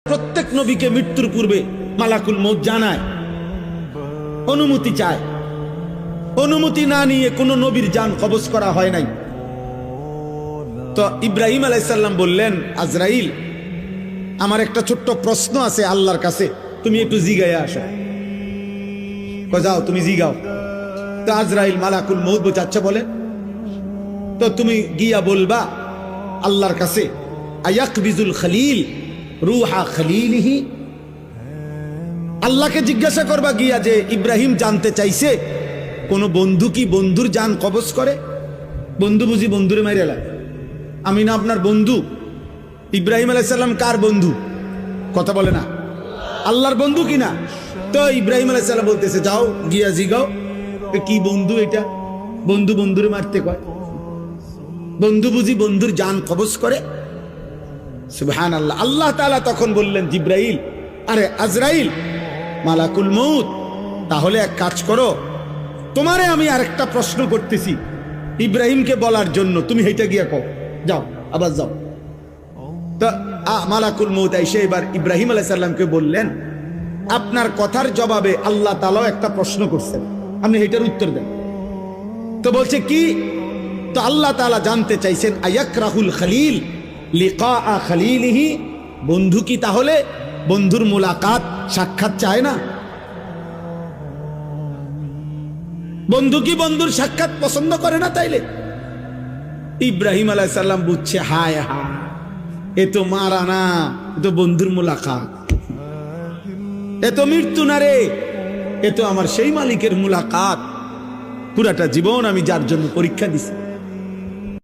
প্রত্যেক নবীকে মৃত্যুর পূর্বে মালাকুল মউত জানায়, অনুমতি চায়। অনুমতি না নিয়ে কোনো নবীর জান কবজ করা হয় নাই। তো ইব্রাহিম আলাইহিস সালাম বললেন, আজরাইল, আমার একটা ছোট্ট প্রশ্ন আছে আল্লাহর কাছে, তুমি একটু জিগাইয়া আসো। যাও তুমি জিগাও। তো আজরাইল মালাকুল মউত বলছে, আচ্ছা বলে। তো তুমি গিয়া বলবা আল্লাহর কাছে, আয়াকবিজুল খলিল রুহা খলিলিহি। আল্লাহকে জিজ্ঞাসা করবা গিয়া যে ইব্রাহিম জানতে চাইছে কোন বন্ধু কি বন্ধুর জান কবজ করে? বন্ধু বুঝি বন্ধুরে মাইরে লাগে? আমি না আপনার বন্ধু? ইব্রাহিম আলাইহিস সালাম কার বন্ধু? কথা বলে না, আল্লাহর বন্ধু কিনা? তো ইব্রাহিম আলাইহিস সালাম বলতেছে, যাও গিয়া জিগাও কি বন্ধু এটা? বন্ধু বন্ধুরে মারতে কয়? বন্ধু বুঝি বন্ধুর জান কবজ করে? সুবহানাল্লাহ। আল্লাহ তাআলা তখন বললেন, জিব্রাইল, আরে আজরাইল, মালাকুল মউত, তাহলে এক কাজ করো, তোমারে আমি আরেকটা প্রশ্ন করতেছি ইব্রাহিমকে বলার জন্য, তুমি হেইটা গিয়া কও, যাও আবার যাও। তো মালাকুল মউত এসে এবার ইব্রাহিম আলাইহিস সালামকে বললেন, আপনার কথার জবাবে আল্লাহ তাআলা একটা প্রশ্ন করছেন, আপনি হেইটার উত্তর দেন। তো বলছে কি? তো আল্লাহ তাআলা জানতে চাইছেন, আয়াকরাহুল খলিল লিকা খলিলিহি, বন্ধু কি তাহলে বন্ধুর মুলাকাত সাক্ষাৎ চায় না? বন্ধু কি বন্ধুর সাক্ষাৎ পছন্দ করে না? তাইলে ইব্রাহিম আলাইহিস সালাম বুঝছে, হায় হায়, এ তো মারা না, এ তো বন্ধুর মুলাকাত, এ তো মৃত্যু না রে, এ তো আমার সেই মালিকের মুলাকাত, পুরাটা জীবন আমি যার জন্য পরীক্ষা দিছি।